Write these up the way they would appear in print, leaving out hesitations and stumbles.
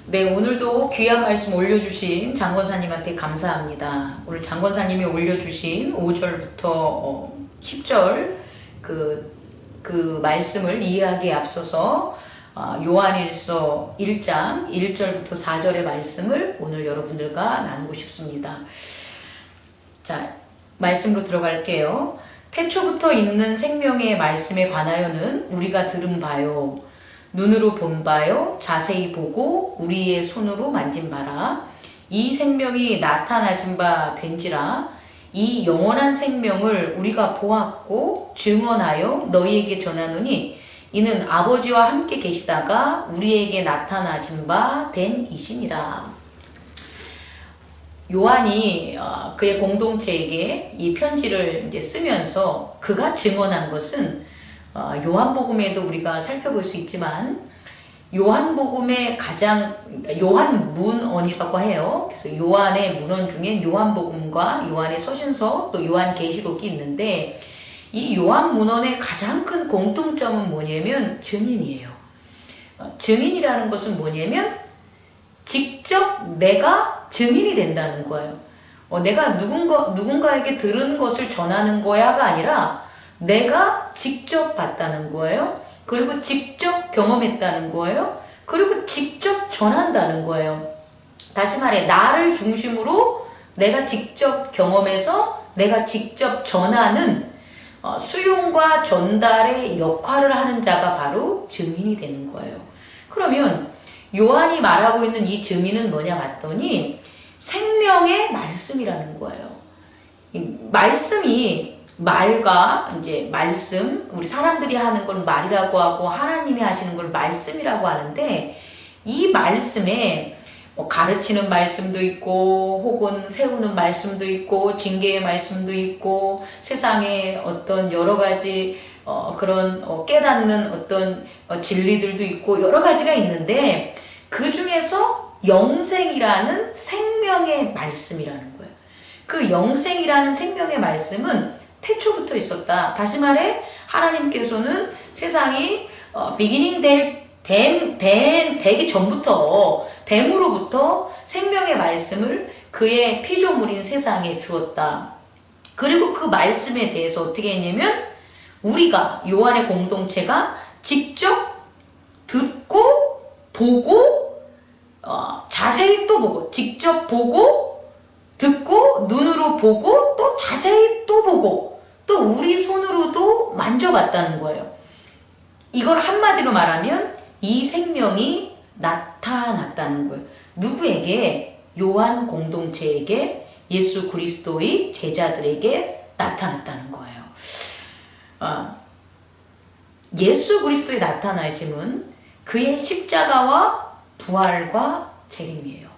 네, 오늘도 귀한 말씀 올려주신 장권사님한테 감사합니다. 오늘 장권사님이 올려주신 5절부터 10절 그 말씀을 이해하기에 앞서서 요한일서 1장 1절부터 4절의 말씀을 오늘 여러분들과 나누고 싶습니다. 자, 말씀으로 들어갈게요. 태초부터 있는 생명의 말씀에 관하여는 우리가 들은 바요, 눈으로 본 바요, 자세히 보고 우리의 손으로 만진 바라. 이 생명이 나타나신 바 된지라. 이 영원한 생명을 우리가 보았고 증언하여 너희에게 전하노니 이는 아버지와 함께 계시다가 우리에게 나타나신 바 된 이심이라. 요한이 그의 공동체에게 이 편지를 이제 쓰면서 그가 증언한 것은 요한복음에도 우리가 살펴볼 수 있지만 요한복음의 요한문언이라고 해요. 그래서 요한의 문언 중에 요한복음과 요한의 서신서 또 요한계시록이 있는데 이 요한문언의 가장 큰 공통점은 뭐냐면 증인이에요. 증인이라는 것은 뭐냐면 직접 내가 증인이 된다는 거예요. 내가 누군가에게 들은 것을 전하는 거야가 아니라 내가 직접 봤다는 거예요. 그리고 직접 경험했다는 거예요. 그리고 직접 전한다는 거예요. 다시 말해, 나를 중심으로 내가 직접 경험해서 내가 직접 전하는 수용과 전달의 역할을 하는 자가 바로 증인이 되는 거예요. 그러면 요한이 말하고 있는 이 증인은 뭐냐 봤더니 생명의 말씀이라는 거예요. 이 말씀이 말과 이제 말씀, 우리 사람들이 하는 걸 말이라고 하고 하나님이 하시는 걸 말씀이라고 하는데 이 말씀에 가르치는 말씀도 있고 혹은 세우는 말씀도 있고 징계의 말씀도 있고 세상에 어떤 여러 가지 그런 깨닫는 어떤 진리들도 있고 여러 가지가 있는데 그 중에서 영생이라는 생명의 말씀이라는 거예요. 그 영생이라는 생명의 말씀은 태초부터 있었다. 다시 말해 하나님께서는 세상이 비기닝 되기 전부터 됨으로부터 생명의 말씀을 그의 피조물인 세상에 주었다. 그리고 그 말씀에 대해서 어떻게 했냐면 우리가 요한의 공동체가 직접 듣고 보고 자세히 또 보고 직접 보고 듣고 눈으로 보고 또 자세히 또 보고 또 우리 손으로도 만져봤다는 거예요. 이걸 한마디로 말하면 이 생명이 나타났다는 거예요. 누구에게? 요한 공동체에게, 예수 그리스도의 제자들에게 나타났다는 거예요. 예수 그리스도의 나타나심은 그의 십자가와 부활과 재림이에요.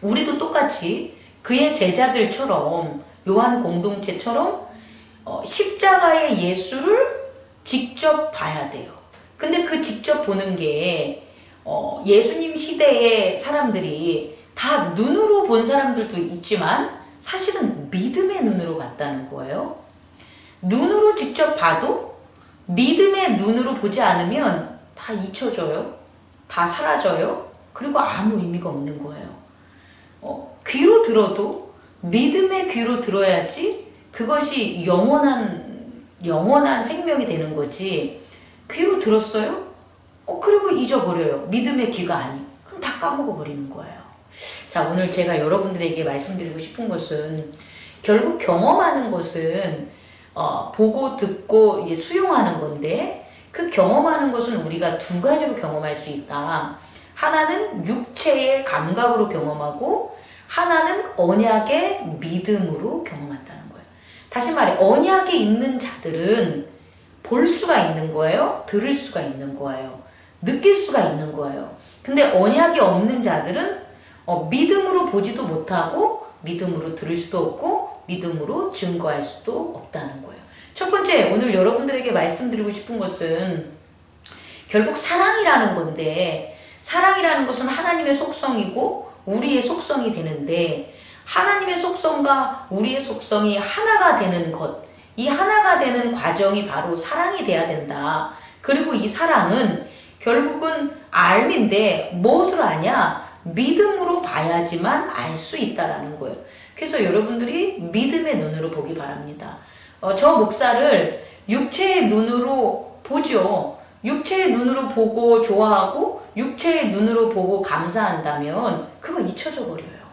우리도 똑같이 그의 제자들처럼 요한 공동체처럼 십자가의 예수를 직접 봐야 돼요. 근데 그 직접 보는 게 예수님 시대의 사람들이 다 눈으로 본 사람들도 있지만 사실은 믿음의 눈으로 봤다는 거예요. 눈으로 직접 봐도 믿음의 눈으로 보지 않으면 다 잊혀져요. 다 사라져요. 그리고 아무 의미가 없는 거예요. 귀로 들어도 믿음의 귀로 들어야지 그것이 영원한 생명이 되는 거지. 귀로 들었어요? 그리고 잊어버려요. 믿음의 귀가 아니. 그럼 다 까먹어버리는 거예요. 자, 오늘 제가 여러분들에게 말씀드리고 싶은 것은 결국 경험하는 것은 보고 듣고 이제 수용하는 건데 그 경험하는 것은 우리가 두 가지로 경험할 수 있다. 하나는 육체의 감각으로 경험하고 하나는 언약의 믿음으로 경험한다는 거예요. 다시 말해 언약에 있는 자들은 볼 수가 있는 거예요. 들을 수가 있는 거예요. 느낄 수가 있는 거예요. 근데 언약이 없는 자들은 믿음으로 보지도 못하고 믿음으로 들을 수도 없고 믿음으로 증거할 수도 없다는 거예요. 첫 번째, 오늘 여러분들에게 말씀드리고 싶은 것은 결국 사랑이라는 건데 사랑이라는 것은 하나님의 속성이고 우리의 속성이 되는데 하나님의 속성과 우리의 속성이 하나가 되는 것, 이 하나가 되는 과정이 바로 사랑이 돼야 된다. 그리고 이 사랑은 결국은 알인데 무엇으로 아냐? 믿음으로 봐야지만 알 수 있다라는 거예요. 그래서 여러분들이 믿음의 눈으로 보기 바랍니다. 저 목사를 육체의 눈으로 보죠. 육체의 눈으로 보고 좋아하고 육체의 눈으로 보고 감사한다면 그거 잊혀져 버려요.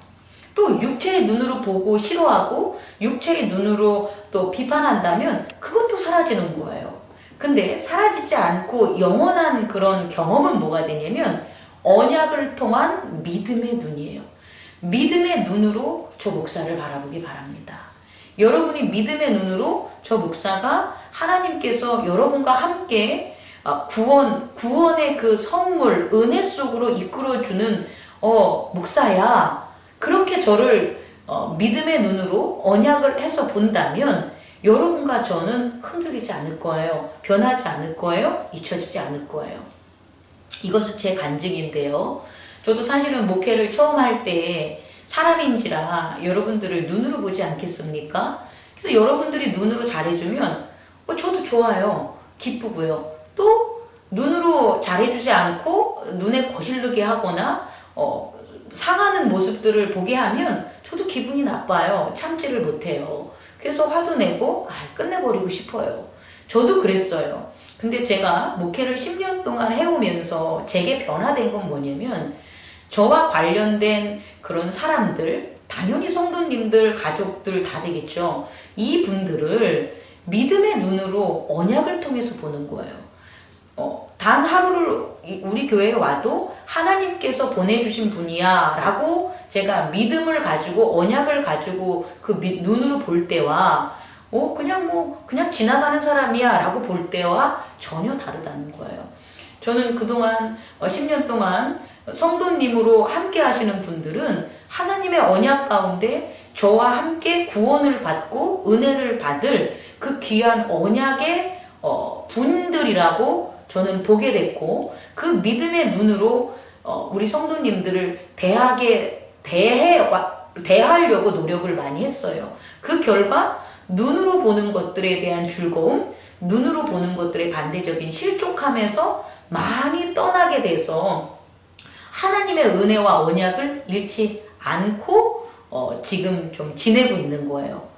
또 육체의 눈으로 보고 싫어하고 육체의 눈으로 또 비판한다면 그것도 사라지는 거예요. 근데 사라지지 않고 영원한 그런 경험은 뭐가 되냐면 언약을 통한 믿음의 눈이에요. 믿음의 눈으로 저 목사를 바라보기 바랍니다. 여러분이 믿음의 눈으로 저 목사가 하나님께서 여러분과 함께 구원의 그 선물, 은혜 속으로 이끌어주는 목사야. 그렇게 저를 믿음의 눈으로 언약을 해서 본다면 여러분과 저는 흔들리지 않을 거예요. 변하지 않을 거예요. 잊혀지지 않을 거예요. 이것은 제 간증인데요. 저도 사실은 목회를 처음 할 때 사람인지라 여러분들을 눈으로 보지 않겠습니까? 그래서 여러분들이 눈으로 잘해주면 저도 좋아요. 기쁘고요. 또 눈으로 잘해주지 않고 눈에 거슬리게 하거나 상하는 모습들을 보게 하면 저도 기분이 나빠요. 참지를 못해요. 그래서 화도 내고 끝내버리고 싶어요. 저도 그랬어요. 근데 제가 목회를 10년 동안 해오면서 제게 변화된 건 뭐냐면 저와 관련된 그런 사람들, 당연히 성도님들, 가족들 다 되겠죠. 이 분들을 믿음의 눈으로 언약을 통해서 보는 거예요. 단 하루를 우리 교회에 와도 하나님께서 보내주신 분이야 라고 제가 믿음을 가지고 언약을 가지고 그 눈으로 볼 때와 그냥 지나가는 사람이야 라고 볼 때와 전혀 다르다는 거예요. 저는 그동안 10년 동안 성도님으로 함께 하시는 분들은 하나님의 언약 가운데 저와 함께 구원을 받고 은혜를 받을 그 귀한 언약의 분들이라고 저는 보게 됐고 그 믿음의 눈으로 우리 성도님들을 대하려고 노력을 많이 했어요. 그 결과 눈으로 보는 것들에 대한 즐거움, 눈으로 보는 것들의 반대적인 실족함에서 많이 떠나게 돼서 하나님의 은혜와 언약을 잃지 않고 지금 좀 지내고 있는 거예요.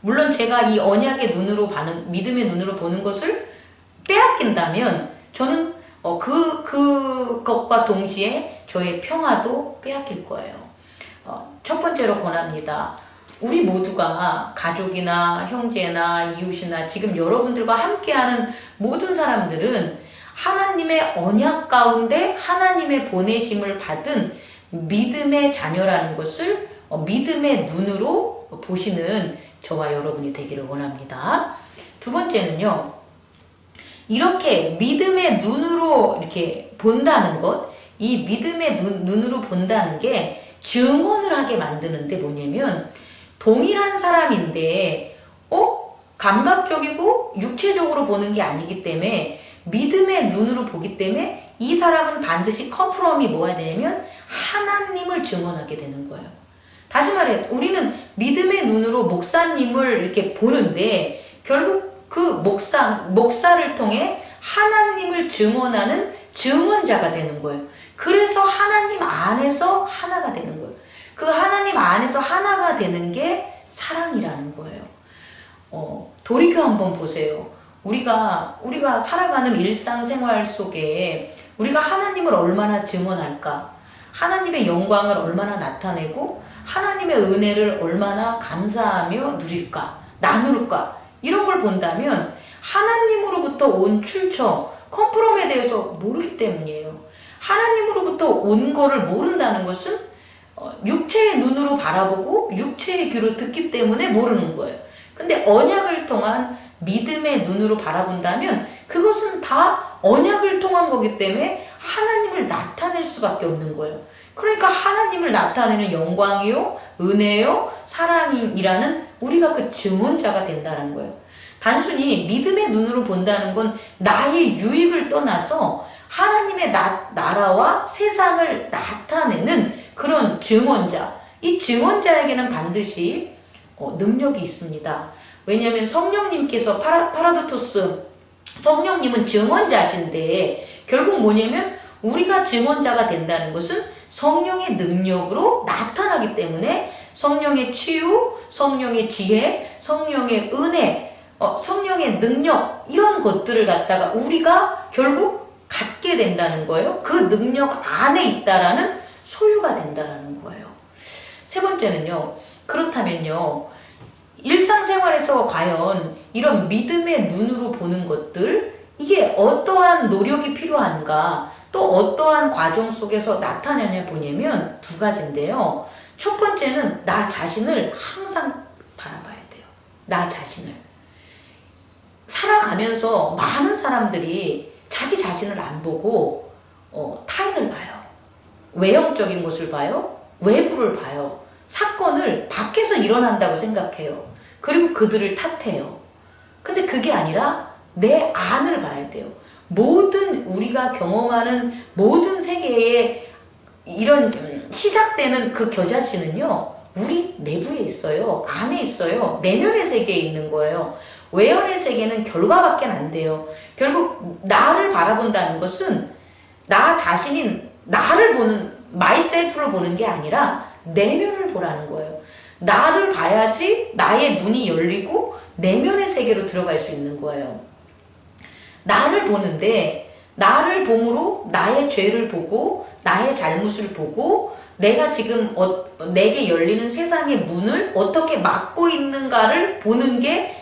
물론 제가 이 언약의 눈으로 믿음의 눈으로 보는 것을 빼앗긴다면 저는 그것과 동시에 저의 평화도 빼앗길 거예요. 첫 번째로 권합니다. 우리 모두가 가족이나 형제나 이웃이나 지금 여러분들과 함께하는 모든 사람들은 하나님의 언약 가운데 하나님의 보내심을 받은 믿음의 자녀라는 것을 믿음의 눈으로 보시는 저와 여러분이 되기를 원합니다. 두 번째는요. 이렇게 믿음의 눈으로 이렇게 본다는 것, 이 믿음의 눈으로 본다는 게 증언을 하게 만드는데 뭐냐면 동일한 사람인데 감각적이고 육체적으로 보는 게 아니기 때문에 믿음의 눈으로 보기 때문에 이 사람은 반드시 컨프럼이 뭐가 되냐면 하나님을 증언하게 되는 거예요. 다시 말해 우리는 믿음의 눈으로 목사님을 이렇게 보는데 결국 그 목사를 통해 하나님을 증언하는 증언자가 되는 거예요. 그래서 하나님 안에서 하나가 되는 거예요. 그 하나님 안에서 하나가 되는 게 사랑이라는 거예요. 돌이켜 한번 보세요. 우리가 살아가는 일상생활 속에 우리가 하나님을 얼마나 증언할까? 하나님의 영광을 얼마나 나타내고 하나님의 은혜를 얼마나 감사하며 누릴까? 나눌까? 이런 걸 본다면 하나님으로부터 온 출처, 컨프럼에 대해서 모르기 때문이에요. 하나님으로부터 온 거를 모른다는 것은 육체의 눈으로 바라보고 육체의 귀로 듣기 때문에 모르는 거예요. 근데 언약을 통한 믿음의 눈으로 바라본다면 그것은 다 언약을 통한 거기 때문에 하나님을 나타낼 수밖에 없는 거예요. 그러니까 하나님을 나타내는 영광이요, 은혜요, 사랑이라는 우리가 그 증언자가 된다는 거예요. 단순히 믿음의 눈으로 본다는 건 나의 유익을 떠나서 하나님의 나라와 세상을 나타내는 그런 증언자. 이 증언자에게는 반드시 능력이 있습니다. 왜냐하면 성령님께서 파라도토스 성령님은 증언자신데 결국 뭐냐면 우리가 증언자가 된다는 것은 성령의 능력으로 나타나기 때문에 성령의 치유, 성령의 지혜, 성령의 은혜, 성령의 능력 이런 것들을 갖다가 우리가 결국 갖게 된다는 거예요. 그 능력 안에 있다라는 소유가 된다는 거예요. 세 번째는요. 그렇다면요. 일상생활에서 과연 이런 믿음의 눈으로 보는 것들 이게 어떠한 노력이 필요한가 또 어떠한 과정 속에서 나타나냐 보냐면 두 가지인데요. 첫 번째는 나 자신을 항상 바라봐야 돼요. 나 자신을. 살아가면서 많은 사람들이 자기 자신을 안 보고 타인을 봐요. 외형적인 것을 봐요. 외부를 봐요. 사건을 밖에서 일어난다고 생각해요. 그리고 그들을 탓해요. 근데 그게 아니라 내 안을 봐야 돼요. 모든 우리가 경험하는 모든 세계에 이런 시작되는 그 겨자씨는요. 우리 내부에 있어요. 안에 있어요. 내면의 세계에 있는 거예요. 외연의 세계는 결과밖에 안 돼요. 결국 나를 바라본다는 것은 나 자신인 나를 보는 마이셀프를 보는 게 아니라 내면을 보라는 거예요. 나를 봐야지 나의 문이 열리고 내면의 세계로 들어갈 수 있는 거예요. 나를 보는데 나를 봄으로 나의 죄를 보고 나의 잘못을 보고 내가 지금 내게 열리는 세상의 문을 어떻게 막고 있는가를 보는 게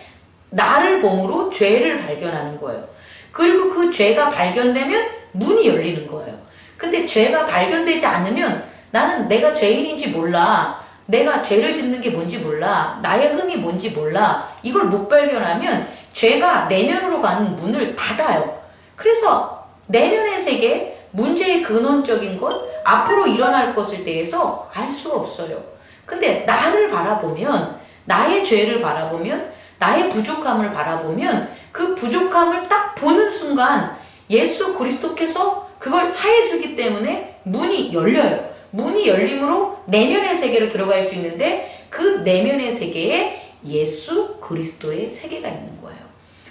나를 봄으로 죄를 발견하는 거예요. 그리고 그 죄가 발견되면 문이 열리는 거예요. 근데 죄가 발견되지 않으면 나는 내가 죄인인지 몰라. 내가 죄를 짓는 게 뭔지 몰라. 나의 흠이 뭔지 몰라. 이걸 못 발견하면 죄가 내면으로 가는 문을 닫아요. 그래서 내면의 세계, 문제의 근원적인 것, 앞으로 일어날 것에 대해서 알 수가 없어요. 근데 나를 바라보면, 나의 죄를 바라보면, 나의 부족함을 바라보면 그 부족함을 딱 보는 순간 예수 그리스도께서 그걸 사해주기 때문에 문이 열려요. 문이 열림으로 내면의 세계로 들어갈 수 있는데 그 내면의 세계에 예수 그리스도의 세계가 있는 거예요.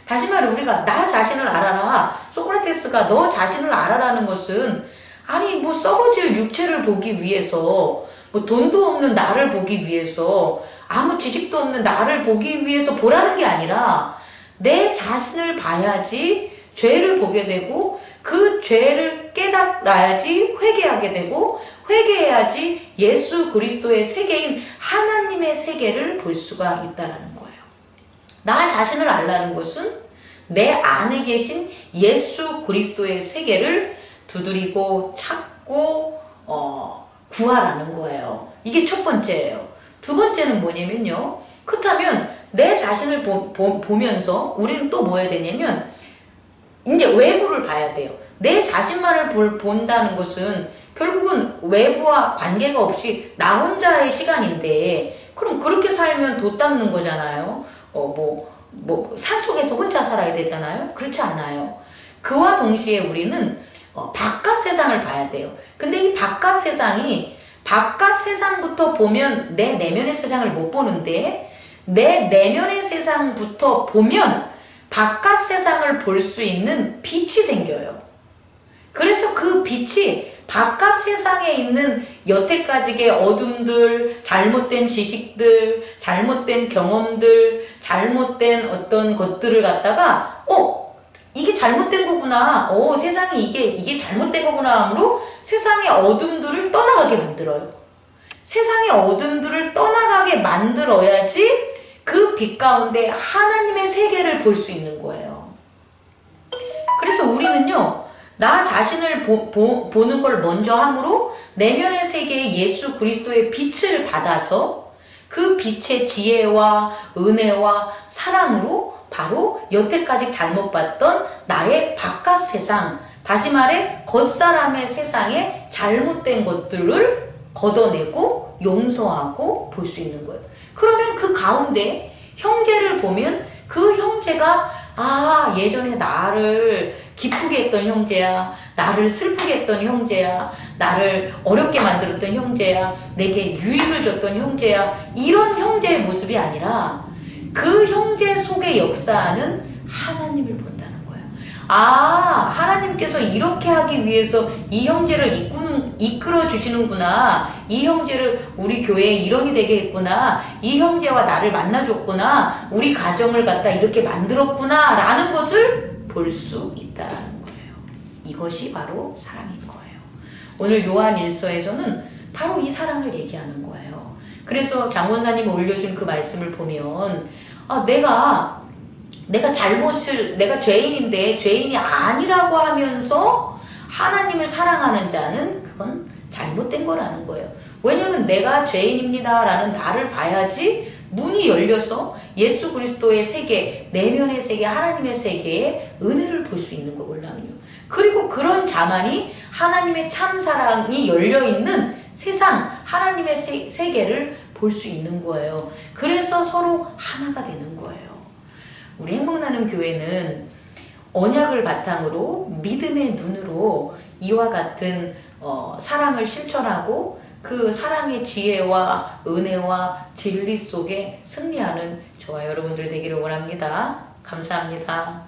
다시 말해 우리가 나 자신을 알아라. 소크라테스가 너 자신을 알아라는 것은 아니 뭐 썩어질 육체를 보기 위해서 뭐 돈도 없는 나를 보기 위해서 아무 지식도 없는 나를 보기 위해서 보라는 게 아니라 내 자신을 봐야지 죄를 보게 되고 그 죄를 깨달아야지 회개하게 되고 회개해야지 예수 그리스도의 세계인 하나님의 세계를 볼 수가 있다는 거예요. 나 자신을 알라는 것은 내 안에 계신 예수 그리스도의 세계를 두드리고 찾고 구하라는 거예요. 이게 첫 번째예요. 두 번째는 뭐냐면요. 그렇다면 내 자신을 보면서 우리는 또 뭐 해야 되냐면 이제 외부를 봐야 돼요. 내 자신만을 본다는 것은 결국은 외부와 관계가 없이 나 혼자의 시간인데 그럼 그렇게 살면 돛 닦는 거잖아요. 산속에서 혼자 살아야 되잖아요. 그렇지 않아요. 그와 동시에 우리는 바깥 세상을 봐야 돼요. 근데 이 바깥 세상이 바깥 세상부터 보면 내 내면의 세상을 못 보는데 내 내면의 세상부터 보면 바깥 세상을 볼 수 있는 빛이 생겨요. 그래서 그 빛이 바깥 세상에 있는 여태까지의 어둠들, 잘못된 지식들, 잘못된 경험들, 잘못된 어떤 것들을 갖다가 이게 잘못된 거구나. 세상이 이게 잘못된 거구나 하므로 세상의 어둠들을 떠나가게 만들어요. 세상의 어둠들을 떠나가게 만들어야지 그 빛 가운데 하나님의 세계를 볼 수 있는 거예요. 그래서 우리는요. 나 자신을 보는 걸 먼저 함으로 내면의 세계에 예수 그리스도의 빛을 받아서 그 빛의 지혜와 은혜와 사랑으로 바로 여태까지 잘못 봤던 나의 바깥 세상, 다시 말해 겉사람의 세상에 잘못된 것들을 걷어내고 용서하고 볼 수 있는 거예요. 그러면 그 가운데 형제를 보면 그 형제가 예전에 나를 기쁘게 했던 형제야, 나를 슬프게 했던 형제야, 나를 어렵게 만들었던 형제야, 내게 유익을 줬던 형제야, 이런 형제의 모습이 아니라 그 형제 속에 역사하는 하나님을 본다는 거예요. 하나님께서 이렇게 하기 위해서 이 형제를 이끌어 주시는구나. 이 형제를 우리 교회의 일원이 되게 했구나. 이 형제와 나를 만나줬구나. 우리 가정을 갖다 이렇게 만들었구나. 라는 것을 볼 수 있다는 거예요. 이것이 바로 사랑인 거예요. 오늘 요한 1서에서는 바로 이 사랑을 얘기하는 거예요. 그래서 장원사님이 올려준 그 말씀을 보면 내가 죄인인데 죄인이 아니라고 하면서 하나님을 사랑하는 자는 그건 잘못된 거라는 거예요. 왜냐면 내가 죄인입니다 라는 나를 봐야지 문이 열려서 예수 그리스도의 세계, 내면의 세계, 하나님의 세계에 은혜를 볼 수 있는 거거든요. 그리고 그런 자만이 하나님의 참사랑이 열려있는 세상, 하나님의 세계를 볼 수 있는 거예요. 그래서 서로 하나가 되는 거예요. 우리 행복나눔 교회는 언약을 바탕으로 믿음의 눈으로 이와 같은 사랑을 실천하고 그 사랑의 지혜와 은혜와 진리 속에 승리하는 저와 여러분들 되기를 원합니다. 감사합니다.